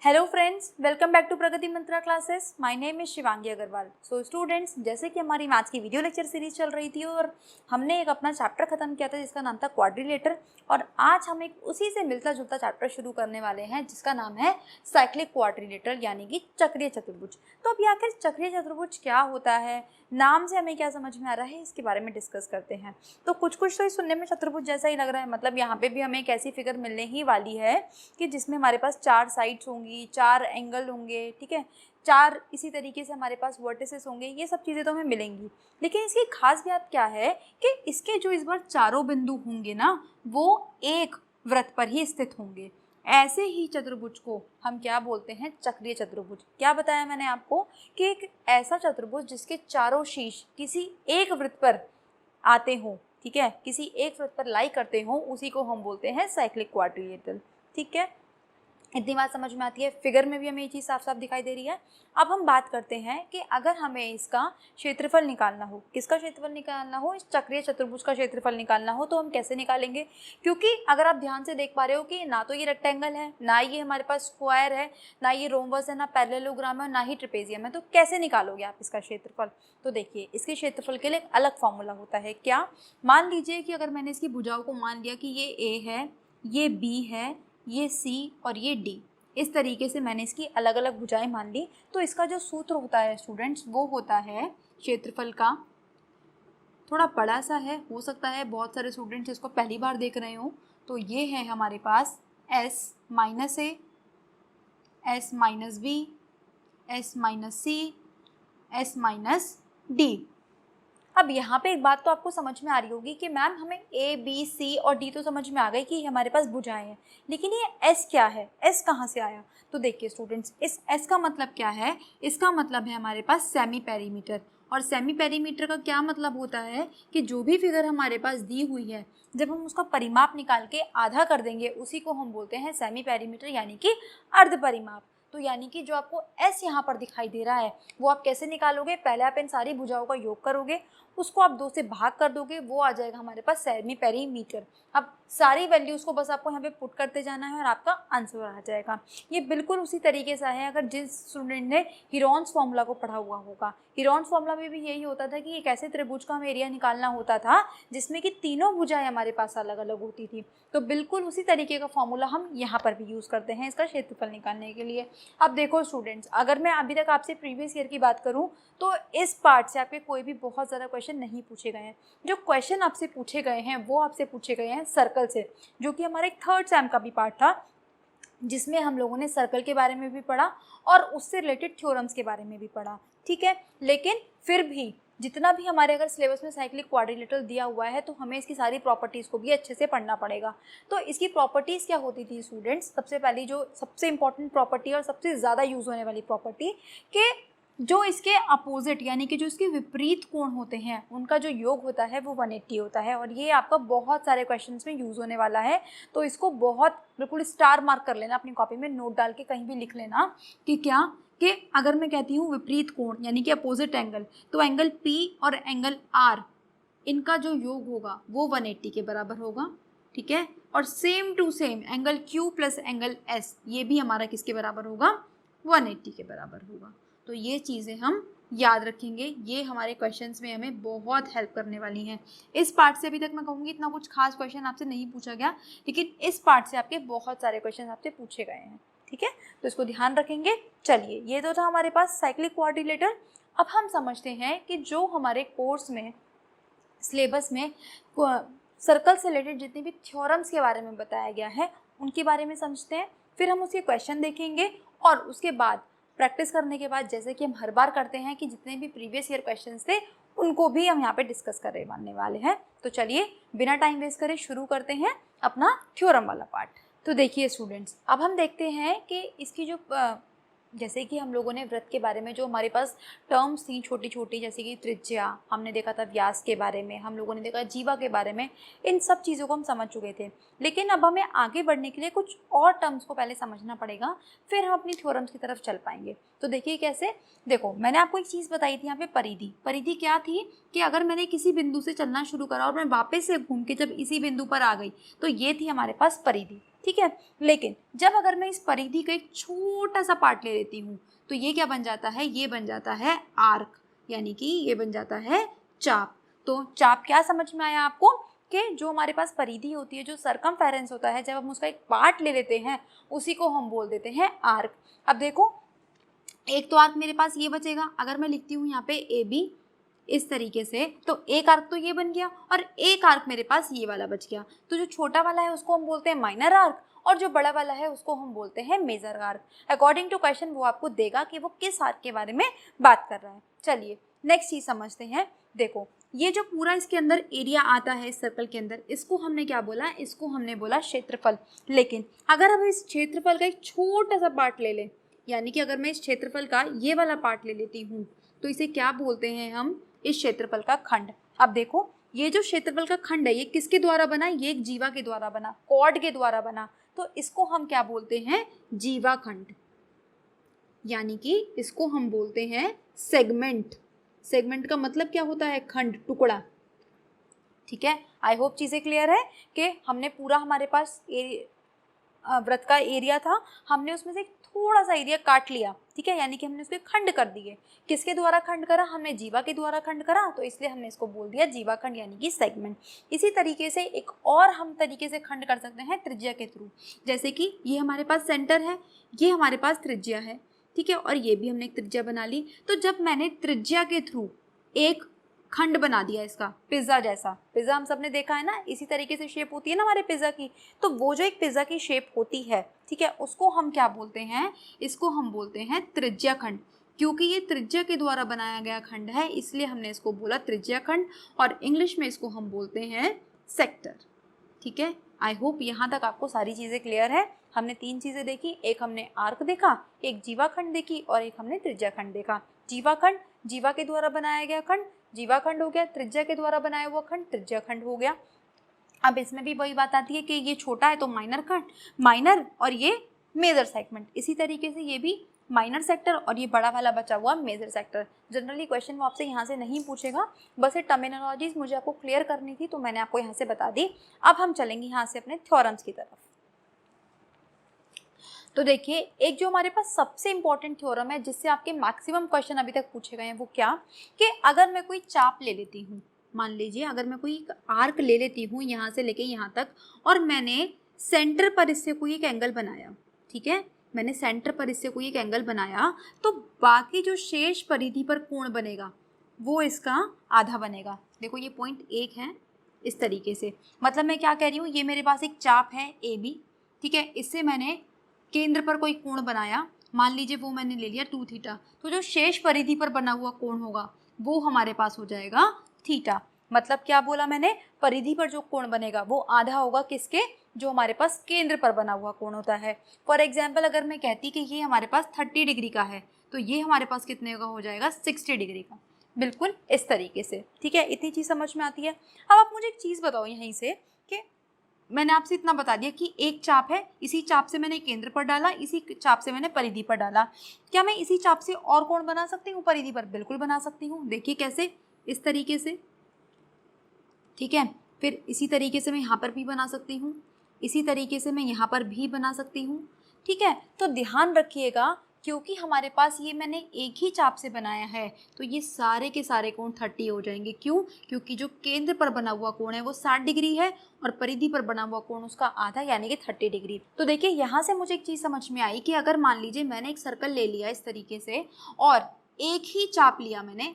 Hello friends, welcome back to Pragati Mantra classes. My name is Shivangi Agrawal. So students, जैसे कि हमारी maths की वीडियो लेक्चर सीरीज चल रही थी और हमने एक अपना चैप्टर खत्म किया था जिसका नाम था क्वाड्रिलेटर, और आज हम एक उसी से मिलता जुलता चैप्टर शुरू करने वाले हैं जिसका नाम है साइक्लिक क्वाड्रिलेटर यानी कि चक्रीय चतुर्भुज। तो अभी आखिर चक्रीय चतुर्भुज क्या होता है, नाम से हमें क्या समझ में आ रहा है, इसके बारे में डिस्कस करते हैं। तो कुछ तो इस सुनने में चतुर्भुज जैसा ही लग रहा है, मतलब यहाँ पे भी हमें एक ऐसी फिगर मिलने ही वाली है कि जिसमें हमारे पास 4 साइड्स होंगी, 4 एंगल होंगे, ठीक है, 4 इसी तरीके से हमारे पास वर्टिसेस होंगे। ये सब चीज़ें तो हमें मिलेंगी, लेकिन इसकी खास बात क्या है कि इसके जो इस बार चारों बिंदु होंगे ना, वो एक वृत्त पर ही स्थित होंगे। ऐसे ही चतुर्भुज को हम क्या बोलते हैं? चक्रीय चतुर्भुज। क्या बताया मैंने आपको कि एक ऐसा चतुर्भुज जिसके चारों शीर्ष किसी एक वृत्त पर आते हों, ठीक है, किसी एक वृत्त पर लाई करते हों, उसी को हम बोलते हैं साइक्लिक क्वाड्रिलेटरल। ठीक है, इतनी बात समझ में आती है। फिगर में भी हमें ये चीज़ साफ साफ दिखाई दे रही है। अब हम बात करते हैं कि अगर हमें इसका क्षेत्रफल निकालना हो, किसका क्षेत्रफल निकालना हो, इस चक्रीय चतुर्भुज का क्षेत्रफल निकालना हो, तो हम कैसे निकालेंगे? क्योंकि अगर आप ध्यान से देख पा रहे हो कि ना तो ये रेक्टेंगल है, ना ये हमारे पास स्क्वायर है, ना ये रोम्बस है, ना पैरेललोग्राम है, ना ही ट्रेपेजियम है, तो कैसे निकालोगे आप इसका क्षेत्रफल? तो देखिए, इसके क्षेत्रफल के लिए एक अलग फॉर्मूला होता है। क्या? मान लीजिए कि अगर मैंने इसकी भुजाओं को मान लिया कि ये ए है, ये बी है, ये सी और ये डी, इस तरीके से मैंने इसकी अलग अलग भुजाएं मान ली, तो इसका जो सूत्र होता है स्टूडेंट्स, वो होता है क्षेत्रफल का, थोड़ा बड़ा सा है, हो सकता है बहुत सारे स्टूडेंट्स इसको पहली बार देख रहे हो। तो ये है हमारे पास s minus a, s minus b, s minus c, s minus d. अब यहाँ पे एक बात तो आपको समझ में आ रही होगी कि मैम हमें ए बी सी और डी तो समझ में आ गई कि हमारे पास भुजाएं हैं, लेकिन ये एस क्या है, एस कहाँ से आया? तो देखिए स्टूडेंट्स, इस एस का मतलब क्या है? इसका मतलब है हमारे पास सेमी पेरीमीटर। और सेमी पेरीमीटर का क्या मतलब होता है कि जो भी फिगर हमारे पास दी हुई है, जब हम उसका परिमाप निकाल के आधा कर देंगे, उसी को हम बोलते हैं सेमी पेरीमीटर यानी कि अर्ध परिमाप। तो यानी कि जो आपको एस यहाँ पर दिखाई दे रहा है, वो आप कैसे निकालोगे? पहले आप इन सारी भुजाओं का योग करोगे, उसको आप 2 से भाग कर दोगे, वो आ जाएगा हमारे पास सेमी पेरीमीटर। अब सारी वैल्यूज़ को बस आपको यहाँ पे पुट करते जाना है और आपका आंसर आ जाएगा। ये बिल्कुल उसी तरीके से है अगर जिस स्टूडेंट ने हीरोन्स फॉर्मूला को पढ़ा हुआ होगा। हीरोन्स फॉर्मूला में भी यही होता था कि एक ऐसे त्रिभुज का हमें एरिया निकालना होता था जिसमें कि तीनों भुजाएं हमारे पास अलग अलग होती थी। तो बिल्कुल उसी तरीके का फॉर्मूला हम यहाँ पर भी यूज़ करते हैं इसका क्षेत्रफल निकालने के लिए। अब देखो स्टूडेंट्स, अगर मैं अभी तक आपसे प्रीवियस ईयर की बात करूँ तो इस पार्ट से आपके कोई भी बहुत ज़्यादा क्वेश्चन नहीं पूछे गए हैं। जो क्वेश्चन आपसे पूछे गए हैं वो आपसे पूछे गए हैं सर्कल से, जो कि हमारे थर्ड सेम का भी पार्ट था, जिसमें हम लोगों ने सर्कल के बारे में भी पढ़ा और उससे रिलेटेड थ्योरम्स के बारे में भी पढ़ा। ठीक है, लेकिन फिर भी जितना भी हमारे अगर सिलेबस में साइक्लिक क्वाड्रिलेटरल दिया हुआ है, तो हमें इसकी सारी प्रॉपर्टीज़ को भी अच्छे से पढ़ना पड़ेगा। तो इसकी प्रॉपर्टीज़ क्या होती थी स्टूडेंट्स? सबसे पहली जो सबसे इंपॉर्टेंट प्रॉपर्टी और सबसे ज़्यादा यूज़ होने वाली प्रॉपर्टी, कि जो इसके अपोजिट यानी कि जो इसके विपरीत कोण होते हैं, उनका जो योग होता है वो 180 होता है। और ये आपका बहुत सारे क्वेश्चंस में यूज़ होने वाला है, तो इसको बहुत बिल्कुल स्टार मार्क कर लेना, अपनी कॉपी में नोट डाल के कहीं भी लिख लेना कि क्या, कि अगर मैं कहती हूँ विपरीत कोण यानी कि अपोजिट एंगल, तो एंगल P और एंगल R, इनका जो योग होगा वो 180 के बराबर होगा। ठीक है, और same to same angle Q plus angle S, ये भी हमारा किसके बराबर होगा? 180 के बराबर होगा। तो ये चीज़ें हम याद रखेंगे, ये हमारे क्वेश्चंस में हमें बहुत हेल्प करने वाली हैं। इस पार्ट से अभी तक मैं कहूँगी इतना कुछ खास क्वेश्चन आपसे नहीं पूछा गया, लेकिन इस पार्ट से आपके बहुत सारे क्वेश्चन आपसे पूछे गए हैं। ठीक है, तो इसको ध्यान रखेंगे। चलिए, ये तो था हमारे पास साइक्लिक क्वाड्रिलेटर। अब हम समझते हैं कि जो हमारे कोर्स में सिलेबस में सर्कल से रिलेटेड जितने भी थ्योरम्स के बारे में बताया गया है, उनके बारे में समझते हैं। फिर हम उसके क्वेश्चन देखेंगे और उसके बाद प्रैक्टिस करने के बाद, जैसे कि हम हर बार करते हैं, कि जितने भी प्रीवियस ईयर क्वेश्चंस थे उनको भी हम यहाँ पे डिस्कस करने वाले हैं। तो चलिए बिना टाइम वेस्ट करे शुरू करते हैं अपना थ्योरम वाला पार्ट। तो देखिए स्टूडेंट्स, अब हम देखते हैं कि इसकी जो जैसे कि हम लोगों ने वृत्त के बारे में जो हमारे पास टर्म्स थी छोटी छोटी, जैसे कि त्रिज्या हमने देखा था, व्यास के बारे में हम लोगों ने देखा, जीवा के बारे में, इन सब चीज़ों को हम समझ चुके थे। लेकिन अब हमें आगे बढ़ने के लिए कुछ और टर्म्स को पहले समझना पड़ेगा, फिर हम अपनी थ्योरम्स की तरफ चल पाएंगे। तो देखिए कैसे, देखो मैंने आपको एक चीज़ बताई थी यहाँ पे, परिधि। परिधि क्या थी कि अगर मैंने किसी बिंदु से चलना शुरू करा और मैं वापस से घूम के जब इसी बिंदु पर आ गई, तो ये थी हमारे पास परिधि। ठीक है। लेकिन जब अगर मैं इस परिधि का एक छोटा सा पार्ट ले लेती हूँ तो ये क्या बन जाता है, ये बन जाता है आर्क, यानी कि ये बन जाता है चाप। तो चाप क्या समझ में आया आपको कि जो हमारे पास परिधि होती है, जो सरकमफेरेंस होता है, जब हम उसका एक पार्ट ले लेते हैं उसी को हम बोल देते हैं आर्क। अब देखो एक तो आर्क मेरे पास ये बचेगा, अगर मैं लिखती हूँ यहाँ पे ए बी इस तरीके से, तो एक आर्क तो ये बन गया और एक आर्क मेरे पास ये वाला बच गया। तो जो छोटा वाला है उसको हम बोलते हैं माइनर आर्क और जो बड़ा वाला है उसको हम बोलते हैं major arc. According to question वो आपको देगा कि वो किस आर्क के बारे में बात कर रहा है। चलिए नेक्स्ट चीज समझते हैं। देखो ये जो पूरा इसके अंदर एरिया आता है इस सर्कल के अंदर, इसको हमने क्या बोला, इसको हमने बोला क्षेत्रफल। लेकिन अगर हम इस क्षेत्रफल का एक छोटा सा पार्ट ले लें, यानी कि अगर मैं इस क्षेत्रफल का ये वाला पार्ट ले लेती हूँ तो इसे क्या बोलते हैं हम, इस क्षेत्रफल का खंड। अब देखो ये जो क्षेत्रफल का खंड है ये किसके द्वारा बना, ये एक जीवा के द्वारा बना, कॉर्ड के द्वारा बना, तो इसको हम क्या बोलते हैं, जीवा खंड, यानी कि इसको हम बोलते हैं सेगमेंट। सेगमेंट का मतलब क्या होता है, खंड, टुकड़ा। ठीक है, आई होप चीजें क्लियर है कि हमने पूरा हमारे पास वृत्त का एरिया था, हमने उसमें से थोड़ा सा एरिया काट लिया, ठीक है, यानी कि हमने उसके खंड कर दिए। किसके द्वारा खंड करा, हमने जीवा के द्वारा खंड करा, तो इसलिए हमने इसको बोल दिया जीवा खंड यानी कि सेगमेंट। इसी तरीके से एक और हम तरीके से खंड कर सकते हैं त्रिज्या के थ्रू, जैसे कि ये हमारे पास सेंटर है, ये हमारे पास त्रिज्या है, ठीक है, और ये भी हमने एक त्रिज्या बना ली। तो जब मैंने त्रिज्या के थ्रू एक खंड बना दिया इसका, पिज्जा जैसा, पिज्जा हम सबने देखा है ना, इसी तरीके से शेप होती है ना हमारे पिज्जा की, तो वो जो एक पिज्जा की शेप होती है, ठीक है, उसको हम क्या बोलते हैं, इसको हम बोलते हैं त्रिज्या खंड। क्योंकि ये त्रिज्या के द्वारा बनाया गया खंड है इसलिए हमने इसको बोला त्रिज्या खंड, और इंग्लिश में इसको हम बोलते हैं सेक्टर। ठीक है, आई होप यहाँ तक आपको सारी चीज़ें क्लियर है। हमने 3 चीज़ें देखी, एक हमने आर्क देखा, एक जीवा खंड देखी और एक हमने त्रिज्या खंड देखा। जीवा खंड जीवा के द्वारा बनाया गया खंड जीवा खंड हो गया, त्रिज्या के द्वारा बनाया हुआ खंड त्रिज्या खंड हो गया। अब इसमें भी वही बात आती है कि ये छोटा है तो माइनर खंड, माइनर, और ये मेजर सेगमेंट। इसी तरीके से ये भी माइनर सेक्टर और ये बड़ा वाला बचा हुआ मेजर सेक्टर। जनरली क्वेश्चन वो आपसे यहाँ से नहीं पूछेगा, बस ये टर्मिनोलॉजीज मुझे आपको क्लियर करनी थी तो मैंने आपको यहाँ से बता दी। अब हम चलेंगे यहाँ से अपने थ्योरम्स की तरफ। तो देखिए एक जो हमारे पास सबसे इंपॉर्टेंट थ्योरम है जिससे आपके मैक्सिमम क्वेश्चन अभी तक पूछे गए हैं वो क्या, कि अगर मैं कोई चाप ले लेती हूँ, मान लीजिए अगर मैं कोई आर्क ले लेती हूँ यहाँ से लेके यहाँ तक, और मैंने सेंटर पर इससे कोई एक एंगल बनाया, ठीक है, मैंने सेंटर पर इससे कोई एक एंगल बनाया, तो बाकी जो शेष परिधि पर कोण बनेगा वो इसका आधा बनेगा। देखो ये पॉइंट 1 है इस तरीके से, मतलब मैं क्या कह रही हूँ, ये मेरे पास एक चाप है ए बी, ठीक है, इससे मैंने केंद्र पर कोई कोण बनाया, मान लीजिए वो मैंने ले लिया 2 थीटा, तो जो शेष परिधि पर बना हुआ कोण होगा वो हमारे पास हो जाएगा थीटा। मतलब क्या बोला मैंने, परिधि पर जो कोण बनेगा वो आधा होगा किसके, जो हमारे पास केंद्र पर बना हुआ कोण होता है। फॉर एग्जाम्पल अगर मैं कहती कि ये हमारे पास 30 डिग्री का है तो ये हमारे पास कितने का हो जाएगा, 60 डिग्री का, बिल्कुल इस तरीके से। ठीक है, इतनी चीज़ समझ में आती है। अब आप मुझे एक चीज़ बताओ यहीं से कि मैंने आपसे इतना बता दिया कि एक चाप है, इसी चाप से मैंने केंद्र पर डाला, इसी चाप से मैंने परिधि पर डाला, क्या मैं इसी चाप से और कोण बना सकती हूँ परिधि पर? बिल्कुल बना सकती हूँ। देखिए कैसे, इस तरीके से, ठीक है, फिर इसी तरीके से मैं यहाँ पर भी बना सकती हूँ, इसी तरीके से मैं यहाँ पर भी बना सकती हूँ। ठीक है, तो ध्यान रखिएगा क्योंकि हमारे पास ये मैंने एक ही चाप से बनाया है तो ये सारे के सारे कोण 30 हो जाएंगे। क्यों? क्योंकि जो केंद्र पर बना हुआ कोण है वो 60 डिग्री है और परिधि पर बना हुआ कोण उसका आधा यानी कि 30 डिग्री। तो देखिए यहाँ से मुझे एक चीज़ समझ में आई कि अगर मान लीजिए मैंने एक सर्कल ले लिया इस तरीके से और एक ही चाप लिया मैंने,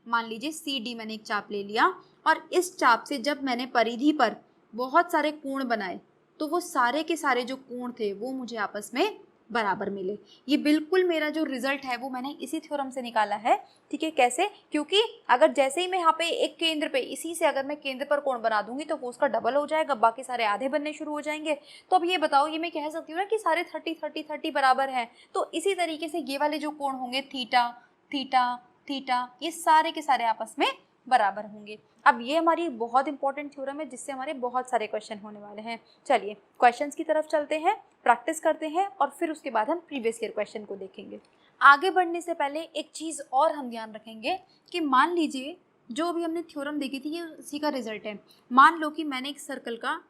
मान लीजिए CD मैंने एक चाप ले लिया और इस चाप से जब मैंने परिधि पर बहुत सारे कोण बनाए तो वो सारे के सारे जो कोण थे वो मुझे आपस में बराबर मिले। ये बिल्कुल मेरा जो रिजल्ट है वो मैंने इसी थ्योरम से निकाला है। ठीक है, कैसे? क्योंकि अगर जैसे ही मैं यहाँ पे एक केंद्र पे इसी से अगर मैं केंद्र पर कोण बना दूंगी तो वो उसका डबल हो जाएगा, बाकी सारे आधे बनने शुरू हो जाएंगे। तो अब ये बताओ, ये मैं कह सकती हूँ ना कि सारे 30-30-30 बराबर हैं, तो इसी तरीके से ये वाले जो कोण होंगे थीटा थीटा थीटा, ये सारे के सारे आपस में बराबर होंगे। अब ये हमारी बहुत इंपॉर्टेंट थ्योरम है जिससे हमारे बहुत सारे क्वेश्चन होने वाले हैं। चलिए क्वेश्चंस की तरफ चलते हैं, प्रैक्टिस करते हैं और फिर उसके बाद हम प्रीवियस ईयर क्वेश्चन को देखेंगे। आगे बढ़ने से पहले एक चीज़ और हम ध्यान रखेंगे कि मान लीजिए जो भी हमने थ्योरम देखी थी ये उसी का रिजल्ट है। मान लो कि मैंने एक सर्कल का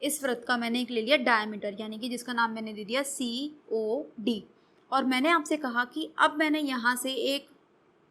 इस वृत्त का मैंने एक ले लिया डायमीटर, यानी कि जिसका नाम मैंने दे दिया COD। और मैंने आपसे कहा कि अब मैंने यहाँ से एक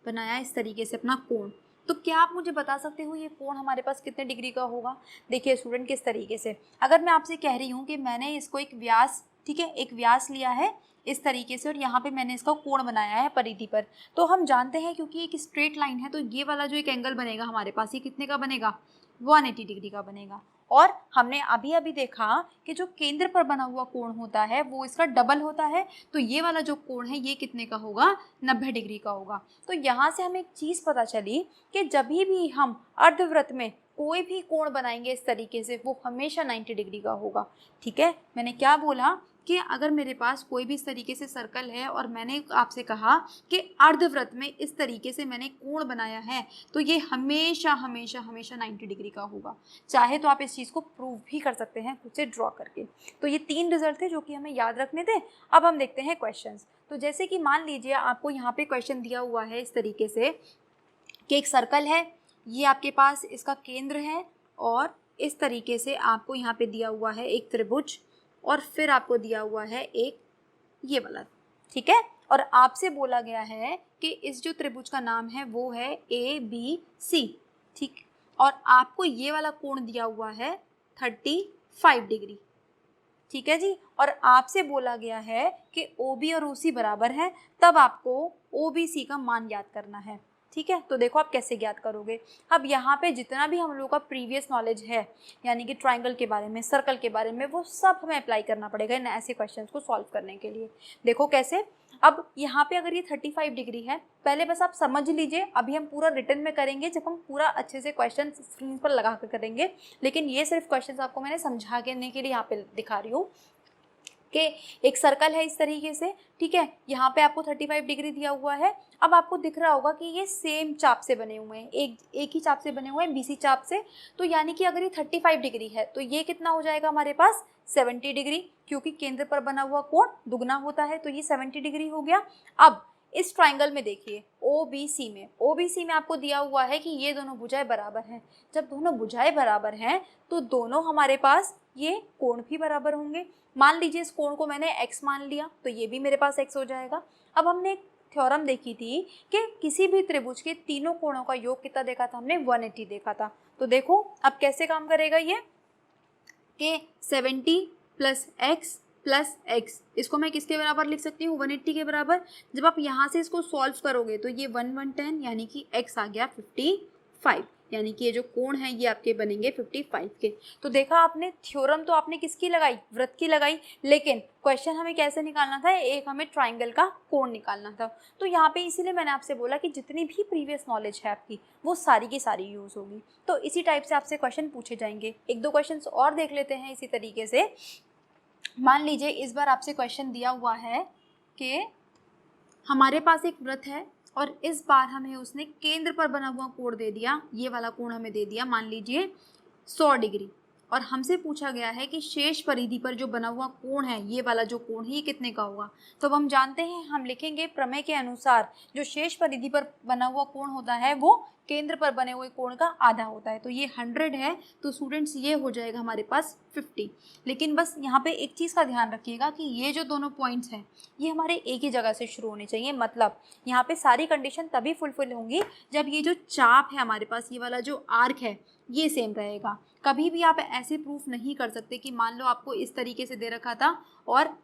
बनाया इस तरीके से अपना कोण। तो क्या आप मुझे बता सकते हो ये कोण हमारे पास कितने डिग्री का होगा? देखिए स्टूडेंट, किस तरीके से, अगर मैं आपसे कह रही हूँ कि मैंने इसको एक व्यास, ठीक है, एक व्यास लिया है इस तरीके से और यहाँ पे मैंने इसका कोण बनाया है परिधि पर, तो हम जानते हैं क्योंकि एक स्ट्रेट लाइन है तो ये वाला जो एक एंगल बनेगा हमारे पास, ये कितने का बनेगा? 180 डिग्री का बनेगा। और हमने अभी अभी देखा कि जो केंद्र पर बना हुआ कोण होता है वो इसका डबल होता है, तो ये वाला जो कोण है ये कितने का होगा? 90 डिग्री का होगा। तो यहाँ से हमें एक चीज़ पता चली कि जब भी हम अर्धवृत्त में कोई भी कोण बनाएंगे इस तरीके से वो हमेशा 90 डिग्री का होगा। ठीक है, मैंने क्या बोला कि अगर मेरे पास कोई भी इस तरीके से सर्कल है और मैंने आपसे कहा कि अर्धवृत्त में इस तरीके से मैंने कोण बनाया है तो ये हमेशा हमेशा हमेशा 90 डिग्री का होगा। चाहे तो आप इस चीज़ को प्रूव भी कर सकते हैं खुद से ड्रॉ करके। तो ये 3 रिजल्ट थे जो कि हमें याद रखने थे। अब हम देखते हैं क्वेश्चंस। तो जैसे कि मान लीजिए आपको यहाँ पे क्वेश्चन दिया हुआ है इस तरीके से कि एक सर्कल है, ये आपके पास इसका केंद्र है और इस तरीके से आपको यहाँ पे दिया हुआ है एक त्रिभुज और फिर आपको दिया हुआ है एक ये वाला, ठीक है। और आपसे बोला गया है कि इस जो त्रिभुज का नाम है वो है ABC, ठीक। और आपको ये वाला कोण दिया हुआ है 35 डिग्री, ठीक है जी। और आपसे बोला गया है कि OB और OC बराबर है, तब आपको OBC का मान याद करना है, ठीक है। तो देखो आप कैसे ज्ञात करोगे। अब यहाँ पे जितना भी हम लोगों का प्रीवियस नॉलेज है, यानी कि ट्रायंगल के बारे में, सर्कल के बारे में, वो सब हमें अप्लाई करना पड़ेगा इन ऐसे क्वेश्चंस को सॉल्व करने के लिए। देखो कैसे। अब यहाँ पे अगर ये 35 डिग्री है, पहले बस आप समझ लीजिए, अभी हम पूरा रिटर्न में करेंगे जब हम पूरा अच्छे से क्वेश्चन स्क्रीन पर लगा कर करेंगे, लेकिन ये सिर्फ क्वेश्चन आपको मैंने समझा करने के लिए यहाँ पे दिखा रही हूँ कि एक सर्कल है इस तरीके से, ठीक है। यहाँ पे आपको 35 डिग्री दिया हुआ है। अब आपको दिख रहा होगा कि ये सेम चाप से बने हुए हैं, एक ही चाप से बने हुए हैं, BC चाप से। तो यानी कि अगर ये 35 डिग्री है तो ये कितना हो जाएगा हमारे पास? 70 डिग्री, क्योंकि केंद्र पर बना हुआ कोण दुगना होता है, तो ये 70 डिग्री हो गया। अब इस ट्राइंगल में देखिए OBC में आपको दिया हुआ है कि ये दोनों भुजाएं बराबर हैं। जब दोनों भुजाएं बराबर हैं तो दोनों हमारे पास ये कोण भी बराबर होंगे। मान लीजिए इस कोण को मैंने x मान लिया तो ये भी मेरे पास x हो जाएगा। अब हमने एक थ्योरम देखी थी कि किसी भी त्रिभुज के तीनों कोणों का योग कितना देखा था हमने? 180 देखा था। तो देखो अब कैसे काम करेगा ये कि 70 + x + x, इसको मैं किसके बराबर लिख सकती हूँ? 180 के बराबर। जब आप यहाँ से इसको सॉल्व करोगे तो ये 1 1 10, यानी कि x आ गया 55, यानी कि ये जो कोण है ये आपके बनेंगे 55 के। तो देखा आपने, थ्योरम तो आपने किसकी लगाई? वृत्त की लगाई, लेकिन क्वेश्चन हमें कैसे निकालना था? एक हमें ट्राइंगल का कोण निकालना था। तो यहाँ पे इसीलिए मैंने आपसे बोला कि जितनी भी प्रीवियस नॉलेज है आपकी वो सारी की सारी यूज़ होगी। तो इसी टाइप से आपसे क्वेश्चन पूछे जाएंगे। 1-2 क्वेश्चन और देख लेते हैं इसी तरीके से। मान लीजिए इस बार आपसे क्वेश्चन दिया हुआ है कि हमारे पास एक वृत्त है और इस बार हमें उसने केंद्र पर बना हुआ कोण दे दिया, ये वाला कोण हमें दे दिया मान लीजिए 100 डिग्री, और हमसे पूछा गया है कि शेष परिधि पर जो बना हुआ कोण है, ये वाला जो कोण है ये कितने का होगा। तो अब हम जानते हैं, हम लिखेंगे प्रमेय के अनुसार जो शेष परिधि पर बना हुआ कोण होता है वो केंद्र पर बने हुए कोण का आधा होता है। तो ये 100 है, तो स्टूडेंट्स ये हो जाएगा हमारे पास 50। लेकिन बस यहाँ पे एक चीज़ का ध्यान रखिएगा कि ये जो दोनों पॉइंट्स हैं ये हमारे एक ही जगह से शुरू होने चाहिए। मतलब यहाँ पे सारी कंडीशन तभी फुलफिल होंगी जब ये जो चाप है हमारे पास, ये वाला जो आर्क है ये सेम रहेगा। कभी भी आप ऐसे प्रूफ नहीं कर सकते कि मान लो आपको इस तरीके से दे रखा था और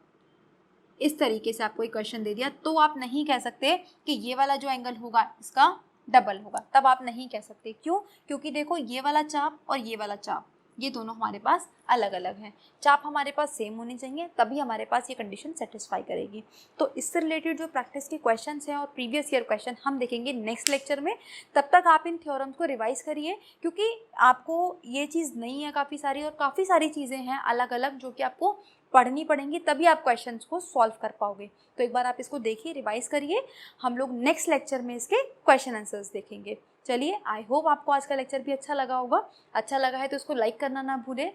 इस तरीके से आपको एक क्वेश्चन दे दिया, तो आप नहीं कह सकते कि ये वाला जो एंगल होगा इसका डबल होगा। तब आप नहीं कह सकते। क्यों? क्योंकि देखो ये वाला चाप और ये वाला चाप ये दोनों हमारे पास अलग अलग हैं। चाप हमारे पास सेम होने चाहिए, तभी हमारे पास ये कंडीशन सेटिस्फाई करेगी। तो इससे रिलेटेड जो प्रैक्टिस के क्वेश्चंस हैं और प्रीवियस ईयर क्वेश्चन हम देखेंगे नेक्स्ट लेक्चर में। तब तक आप इन थ्योरम्स को रिवाइज करिए, क्योंकि आपको ये चीज़ नहीं है काफ़ी सारी, और काफ़ी सारी चीज़ें हैं अलग अलग जो कि आपको पढ़नी पड़ेंगी, तभी आप क्वेश्चंस को सॉल्व कर पाओगे। तो एक बार आप इसको देखिए, रिवाइज करिए। हम लोग नेक्स्ट लेक्चर में इसके क्वेश्चन आंसर्स देखेंगे। चलिए, आई होप आपको आज का लेक्चर भी अच्छा लगा होगा। अच्छा लगा है तो इसको लाइक करना ना भूलें,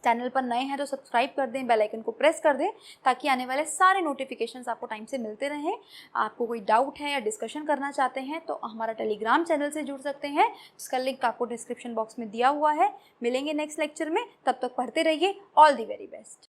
चैनल पर नए हैं तो सब्सक्राइब कर दें, बेल आइकन को प्रेस कर दें ताकि आने वाले सारे नोटिफिकेशंस आपको टाइम से मिलते रहें। आपको कोई डाउट है या डिस्कशन करना चाहते हैं तो हमारा टेलीग्राम चैनल से जुड़ सकते हैं, जिसका लिंक आपको डिस्क्रिप्शन बॉक्स में दिया हुआ है। मिलेंगे नेक्स्ट लेक्चर में, तब तक पढ़ते रहिए। All the very best.